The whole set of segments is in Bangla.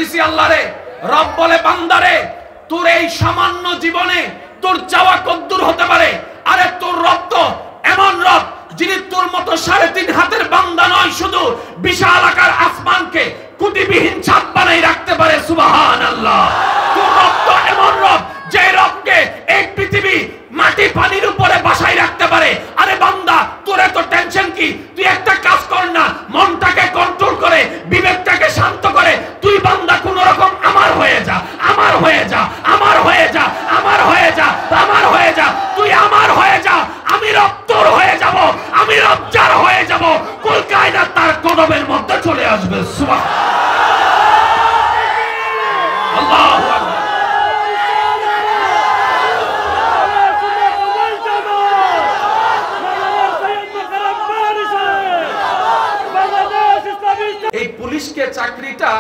দিছি আল্লাহরে। রব বলে বান্দারে তোর এই সামান্য জীবনে তোর চাওয়া কদ্দুর হতে পারে, আরে তোর রব তো এমন রব যিনি তোর মতো 3.5 হাতের বান্দা নয়, শুধু বিশাল আকার আসমানকে কুটিবিহীন ছাদ বানাই রাখতে পারে। সুবহানাল্লাহ। তোর রব তো এমন রব যে রবকে এই পৃথিবী মাটি পানির উপরে বাসায় রাখতে পারে। আরে বান্দা তোর এত টেনশন কি? তুই একটা কাজ কর না, মনটাকে কন্ট্রোল করে বিবেকটাকে শান্ত করে তুই বান্দা কোন রকম আমার হয়ে যা, আমার হয়ে যা, আমার হয়ে যা, আমার হয়ে যা, আমার হয়ে যা। তুই আমার হয়ে যা, আমি রব তোর হয়ে যাব, আমি রব যার হয়ে যাব, কুল কায়নাত তার কদমের মধ্যে চলে আসবে। সুবহানাল্লাহ। আল্লাহু আকবার। এই পুলিশকে চাকরিটা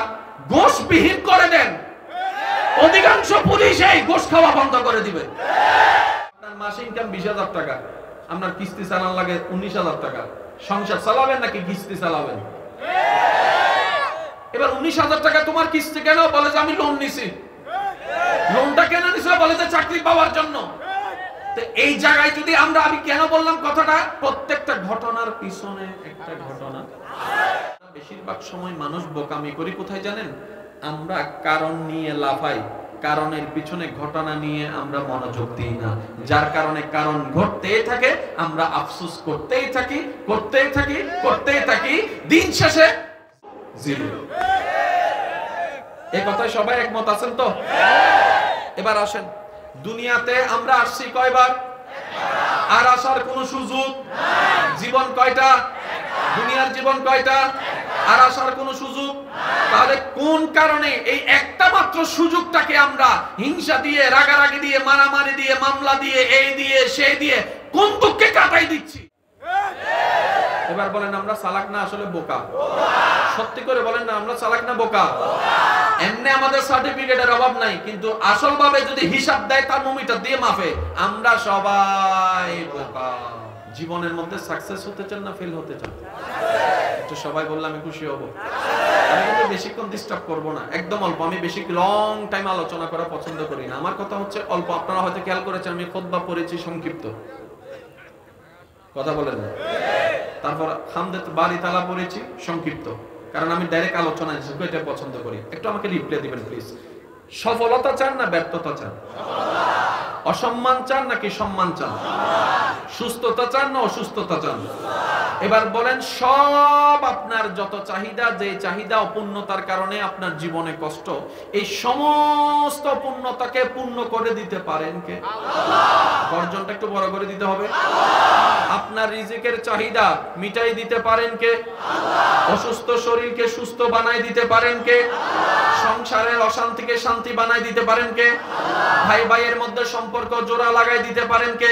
ঘুষবিহীন করে দেন, অধিকাংশ পুলিশ এই ঘুষ খাওয়া বন্ধ করে দিবে। আপনার মাসে ইনকাম 20,000 টাকা, আপনার কিস্তি চালান লাগে 19,000 টাকা, সংসার চালাবেন নাকি কিস্তি চালাবেন? এবার 19,000 টাকা তোমার কিস্তি কেন? বলে যে আমি লোন নিছি। লোনটা কেন নিছো? বলে যে চাকরি পাওয়ার জন্য। তো এই জায়গায় যদি আমি কেন বললাম কথাটা, প্রত্যেকটা ঘটনার পিছনে একটা ঘটনা। বেশিরভাগ সময় মানুষ বোকামি করি কোথায় জানেন? আমরা কারণ নিয়ে লাফাই, কারণের পিছনে ঘটনা নিয়ে আমরা মনোযোগ দিই না, যার কারণে কারণ ঘটতেই থাকে, আমরা আফসোস করতেই থাকি, করতেই থাকি, করতেই থাকি, দিন শেষে জিরো। এই কথায় সবাই একমত আছেন তো? এবার আসেন, দুনিয়াতে আমরা আসছি কয়বার? আর আসার কোন সুযোগ? জীবন কয়টা? দুনিয়ার জীবন কয়টা? আর আসার কোন সুযোগ? তাহলে কোন কারণে এই একটা মাত্র সুযোগটাকে আমরা হিংসা দিয়ে, রাগারাগি দিয়ে, মারামারি দিয়ে, মামলা দিয়ে, এই দিয়ে, সেই দিয়ে কোন দুঃখে কাটাই দিচ্ছি? এবার বলেন আমরা চালাক না আসলে বোকা? সত্যি করে বলেন না আমরা চালাক না বোকা? এমনি আমাদের সার্টিফিকেটের অভাব নাই, কিন্তু আসল ভাবে যদি হিসাব দেয় থার্মোমিটার দিয়ে মাপে, আমরা সবাই বোকা। জীবনের মধ্যে সাকসেস হতে চান না ফেল হতে চান? একটু সবাই বললে আমি খুশি হব। আমি কিন্তু বেশিক্ষণ ডিস্টার্ব করব না, একদম অল্প। আমি বেশি লং টাইম আলোচনা করা পছন্দ করি না। আমার কথা হচ্ছে অল্প। আপনারা হয়তো খেয়াল করেছেন আমি খুতবা পড়েছি সংক্ষিপ্ত, কথা বলেন না। তারপর হামদাত বাড়ি তালা পড়েছি সংক্ষিপ্ত, কারণ আমি ডাইরেক্ট আলোচনা এটা পছন্দ করি। একটু আমাকে রিপ্লাই দিবেন প্লিজ। সফলতা চান না ব্যর্থতা চান? অসম্মান চান নাকি সম্মান চান? সুস্থতা চান না অসুস্থতা চান? এবার বলেন সব আপনার যত চাহিদা, যে চাহিদা অপূর্ণতার কারণে আপনার জীবনে কষ্ট, এই সমস্ত অপূর্ণতাকে পূর্ণ করে দিতে পারেন কে? গর্জনটা একটু বড় করে দিতে হবে। আপনার রিজিকের চাহিদা মিটাই দিতে পারেন কে? অসুস্থ শরীরকে সুস্থ বানাই দিতে পারেন কে? সংসারের অশান্তিকে শান্তি বানাই দিতে পারেন কে? ভাই ভাইয়ের মধ্যে সম্পর্ক জোড়া লাগাই দিতে পারেন কে?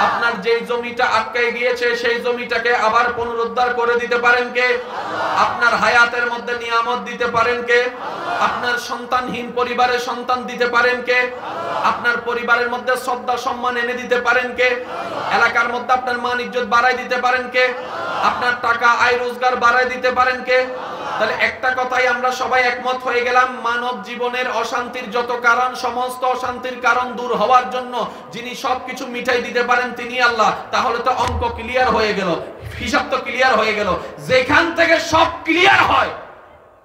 আপনার যেই জমিটা আটকায় গিয়েছে সেই জমিটাকে আবার পুনরুদ্ধার করে দিতে পারেন কে? আপনার হায়াতের মধ্যে নিয়ামত দিতে পারেন কে? আপনার সন্তানহীন পরিবারে সন্তান দিতে পারেন কে? আপনার পরিবারের মধ্যে শ্রদ্ধা সম্মান এনে দিতে পারেন কে? এলাকার মধ্যে আপনার মান ইজ্জত বাড়াই দিতে পারেন কে? আপনার টাকা আয় রোজগার বাড়াই দিতে পারেন কে? তাহলে একটা কথাই আমরা সবাই একমত হয়ে গেলাম, মানব জীবনের অশান্তির যত কারণ, সমস্ত অশান্তির কারণ দূর হওয়ার জন্য যিনি সবকিছু মিটাই দিতে পারেন তিনি আল্লাহ। তাহলে তো অঙ্ক ক্লিয়ার হয়ে গেল, হিসাব তো ক্লিয়ার হয়ে গেল। যেখান থেকে সব ক্লিয়ার হয়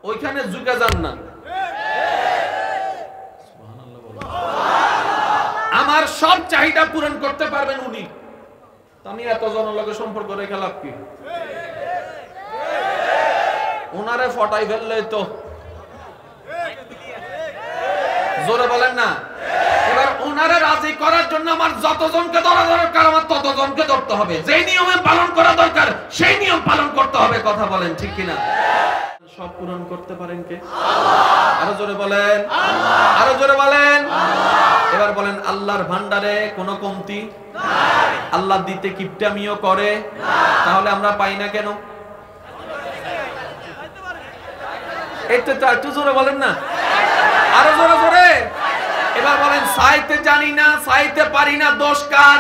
ওইখানে ঝুঁকে যান না। আমার সব চাহিদা পূরণ করতে পারবেন উনি, আমি এত জনের লগে সম্পর্ক রেখে লাভ কি? ওনারে ফটাই ফেললে তো জোরে বলেন না। এবার ওনারে রাজি করার জন্য আমার যতজনকে ধরা দরকার আমার ততজনকে ধরতে হবে, যেই নিয়মে পালন করা দরকার সেই নিয়ম পালন করতে হবে। কথা বলেন ঠিক কিনা? সব পূরণ করতে পারেন কে? আরো জোরে বলেন, আরো জোরে বলেন। এবার বলেন আল্লাহর ভান্ডারে কোনো কমতি নাই, আল্লাহ দিতে কিপটামিও করে, তাহলে আমরা পাই না কেন? একটু জোরে বলেন না, আরো জোরে জোরে। এবার বলেন চাইতে জানি না, চাইতে পারি না, দোষ কার?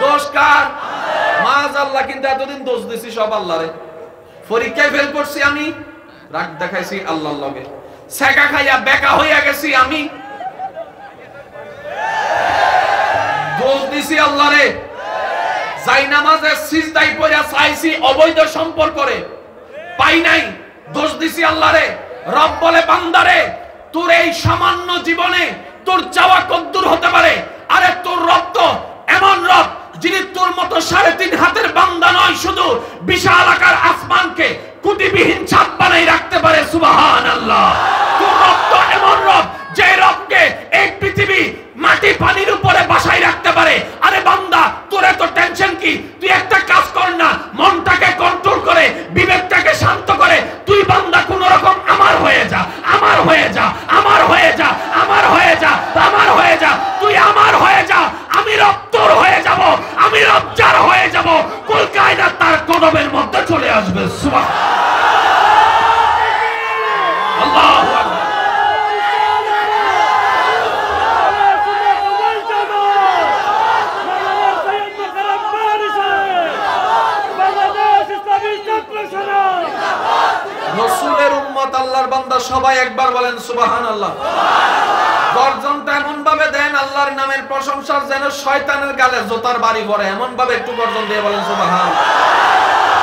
দোষ কার? মাআল্লাহ। কিন্তু এতদিন দোষ দিছি সব আল্লাহরে। পরীক্ষায় ফেল করছি আমি, রাগ দেখাইছি আল্লাহর লগে। সেকা খাইয়া বেকা হইয়া গেছি আমি, দোষ দিছি আল্লাহরে। যাই নামাজে সিজদায় পড়া চাইছি অবৈধ সম্পর্কে, পাই নাই, দোষ দিছি আল্লাহরে। রব বলে বান্দারে তোর এই সামান্য জীবনে তোর চাওয়া কদ্দুর হতে পারে? আরে তোর রব তো এমন রব যিনি তোর মতো 3.5 হাতের বান্দা নয়, শুধু বিশাল আকার আসমানকে কুটিবিহীন ছাদ বানাই রাখতে পারে। সুবহানাল্লাহ। তোর রব তো এমন রব যে রবকে এই পৃথিবী মাটি পানির উপরে বাসায় রাখতে পারে। আরে বান্দা তোর এত টেনশন কি? তুই একটা কাজ কর না, মনটাকে কন্ট্রোল করে বিবেকটাকে শান্ত করে তুই বান্দা কোন রকম আমার হয়ে যা, আমার হয়ে যা, আমার হয়ে যা, আমার হয়ে যা, আমার হয়ে যা, তুই আমার হয়ে যা, আমি রব তোর হয়ে যাব, আমি রব যার হয়ে যাব, কুল কায়নাত তার কদমের মধ্যে চলে আসবে। সুবহানাল্লাহ। আল্লাহু আকবার। রাসূলের উম্মত আল্লাহর বান্দা সবাই একবার বলেন সুবহানাল্লাহ। গর্জনটা এমন ভাবে দেন আল্লাহর নামের প্রশংসা যেন শয়তানের গালে জোতার বাড়ি পড়ে, এমন ভাবে একটু গর্জন দিয়ে বলেন সুবহানাল্লাহ।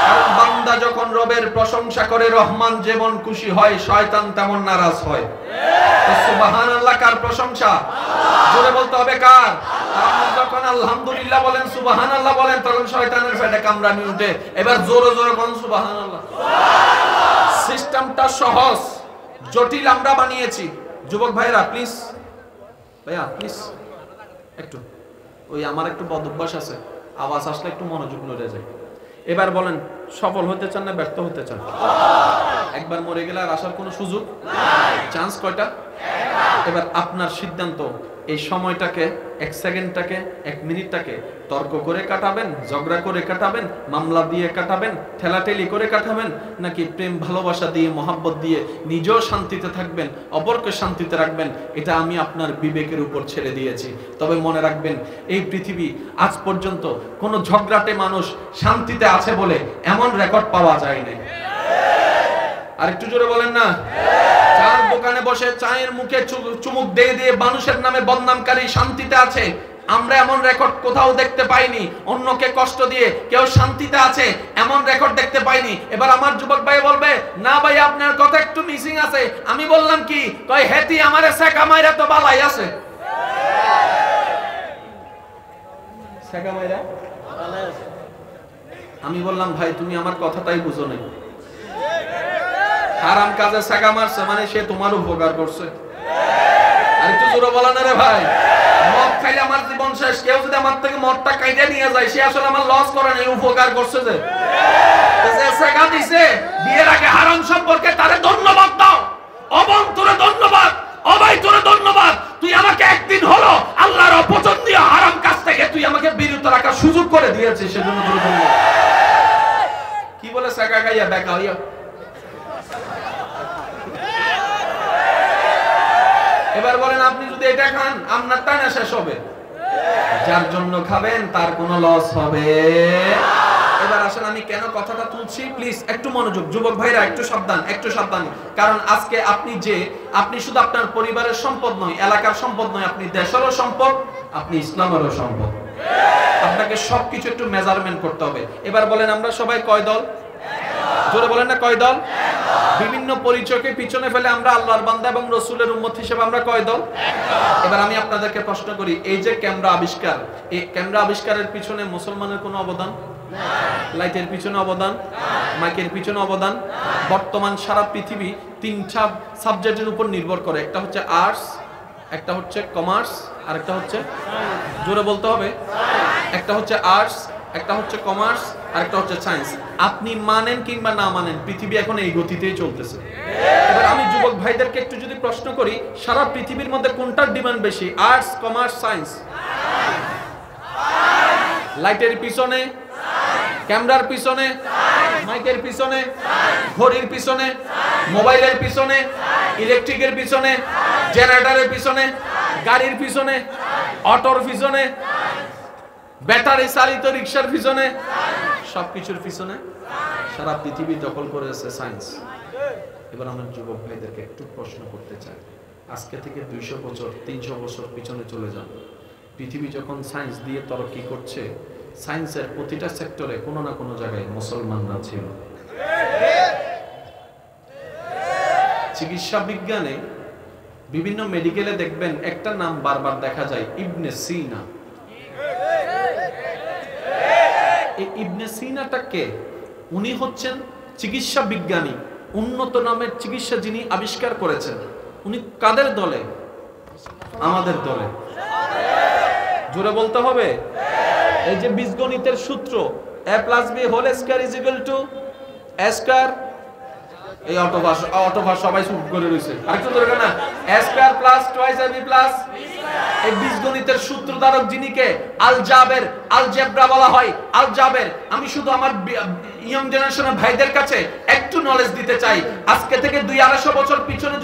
কারণ বান্দা যখন রবের প্রশংসা করে রহমান যেমন খুশি হয়, শয়তান তেমন নারাজ হয়। সুবহানাল্লাহ কার প্রশংসা? জোরে বলতে হবে কার? আপনি যখন আলহামদুলিল্লাহ বলেন, সুবহানাল্লাহ বলেন, তখন শয়তানের পেটে কামড়ানি উঠে। এবার জোরে জোরে বলেন সুবহানাল্লাহ। সিস্টেমটা সহজ, জটিল আমরা বানিয়েছি। যুবক ভাইরা প্লিজ, ভাইয়া প্লিজ একটু, ওই আমার একটু বদ অভ্যাস আছে, আওয়াজ আসলে একটু মনোযোগ নড়ে যায়। এবার বলেন, সফল হতে চান না ব্যর্থ হতে চান? একবার মরে গেলে আর আসার কোনো সুযোগ নাই। চান্স কয়টা? এবার আপনার সিদ্ধান্ত, এই সময়টাকে, 1 সেকেন্ডটাকে, 1 মিনিটটাকে তর্ক করে কাটাবেন, ঝগড়া করে কাটাবেন, মামলা দিয়ে কাটাবেন, ঠেলাঠেলি করে কাটাবেন, নাকি প্রেম ভালোবাসা দিয়ে, মহাব্বত দিয়ে নিজেও শান্তিতে থাকবেন, অপরকে শান্তিতে রাখবেন, এটা আমি আপনার বিবেকের উপর ছেড়ে দিয়েছি। তবে মনে রাখবেন, এই পৃথিবী আজ পর্যন্ত কোনো ঝগড়াটে মানুষ শান্তিতে আছে বলে এমন রেকর্ড পাওয়া যায় না। আর একটু জোরে বলেন না। চার দোকানে বসে চায়ের মুখে চুমুক দিয়ে দিয়ে মানুষের নামে বদনামকারী শান্তিতে আছে, আমরা এমন রেকর্ড কোথাও দেখতে পাইনি। অন্যকে কষ্ট দিয়ে কেউ শান্তিতে আছে এমন রেকর্ড দেখতে পাইনি। এবার আমার যুবক ভাই বলবে, না ভাই আপনার কথা একটু মিসিং আছে। আমি বললাম কি, কয় হেতি আমারে সেকা মাইরা তো বালাই আছে। সেকা মাইরা বালাই আছে। আমি বললাম ভাই তুমি আমার কথাটাই বুঝো নাই। হারাম কাজে সেকা মারছে মানে সে তোমার উপকার করছে। আর একটু জোরে বলা না রে ভাই। মদ খাইলে আমার জীবন শেষ, কেউ যদি আমার থেকে মদটা কাইটে নিয়ে যায় সে আসলে আমার লস করে না, উপকার করছে। যে সেকা দিছে বিয়ের আগে হারাম সম্পর্কে, তারে ধন্যবাদ দাও। অবন তোরে ধন্যবাদ, অবাই তোরে ধন্যবাদ। তুই আমাকে একদিন হলো আল্লাহর অপছন্দীয় হারাম কাজ থেকে তুই আমাকে বিরত রাখার সুযোগ করে দিয়েছিস, সেজন্য তোরে ধন্যবাদ। কি বলে সেকা খাইয়া বেকা হইয়া? এবার বলেন, আপনি যদি এটা খান আপনার টানা শেষ হবে, যার জন্য খাবেন তার কোনো লস হবে। এবার আসেন, আমি কেন কথাটা তুলছি প্লিজ একটু মনোযোগ। যুবক ভাইরা একটু সাবধান, একটু সাবধান। কারণ আজকে আপনি শুধু আপনার পরিবারের সম্পদ নয়, এলাকার সম্পদ নয়, আপনি দেশেরও সম্পদ, আপনি ইসলামেরও সম্পদ। আপনাকে সবকিছু একটু মেজারমেন্ট করতে হবে। এবার বলেন, আমরা সবাই কয় দল? জোরে বলেন না, কয় দল? বিভিন্ন পরিচয়কে পিছনে ফেলে আমরা আল্লাহর বান্দা এবং রাসূলের উম্মত হিসেবে আমরা কয় দল? এবার আমি আপনাদেরকে প্রশ্ন করি, এই যে ক্যামেরা আবিষ্কার, এই ক্যামেরা আবিষ্কারের পিছনে মুসলমানের কোনো অবদান নাই? লাইটের পিছনে অবদান নাই, মাইকের পিছনে অবদান নাই। বর্তমান সারা পৃথিবী 3টা সাবজেক্টের উপর নির্ভর করে। একটা হচ্ছে আর্টস, একটা হচ্ছে কমার্স, আর একটা হচ্ছে, জোরে বলতে হবে, একটা হচ্ছে আর্টস, একটা হচ্ছে কমার্স, আর একটা হচ্ছে সায়েন্স। আপনি মানেন কিংবা না মানেন, পৃথিবী এখন এই গতিতেই চলতেছে। এবার আমি যুবক ভাইদেরকে একটু যদি প্রশ্ন করি, সারা পৃথিবীর মধ্যে কোনটার ডিমান্ড বেশি? Arts, commerce, science? লাইটের পিছনে, ক্যামেরার পিছনে, মাইকের পিছনে, ঘড়ির পিছনে, মোবাইলের পিছনে, ইলেকট্রিকের পিছনে, জেনারেটরের পিছনে, গাড়ির পিছনে, অটোর পিছনে, ব্যাটারি চালিত রিকশার পিছনে, সবকিছুর পিছনে সারা পৃথিবী দখল করেছে সায়েন্স। এবার আমার যুবক ভাইদেরকে একটু প্রশ্ন করতে চাই, আজকে থেকে 200 বছর 300 বছর পিছনে চলে যান। পৃথিবী যখন সায়েন্স দিয়ে তরক্কি করছে, সায়েন্সের প্রতিটা সেক্টরে কোনো না কোনো জায়গায় মুসলমানরা ছিল। চিকিৎসা বিজ্ঞানে বিভিন্ন মেডিকেলে দেখবেন একটা নাম বারবার দেখা যায়, ইবনে সিনা। এই ইবনে সিনাটা কে? উনি হচ্ছেন চিকিৎসা বিজ্ঞানী, উন্নত নামের চিকিৎসা যিনি আবিষ্কার করেছেন। উনি কাদের দলে? আমাদের দলে। জোরে বলতে হবে। এই যে বীজগণিতের সূত্র a + b whole square is equal to a square, এই অটোভার সবাই চুপ করে রয়েছে, আরেকটু ধরে না, a square plus twice ab plus. এই বীজগণিতের সূত্রধারক যিনি কে? আলজেব্রা বলা হয়, আলজাবের। আমি শুধু আমার ইয়ং জেনারেশনের ভাইদের কাছে একটু নলেজ দিতে চাই, আজকে থেকে 200-250 বছর পিছনে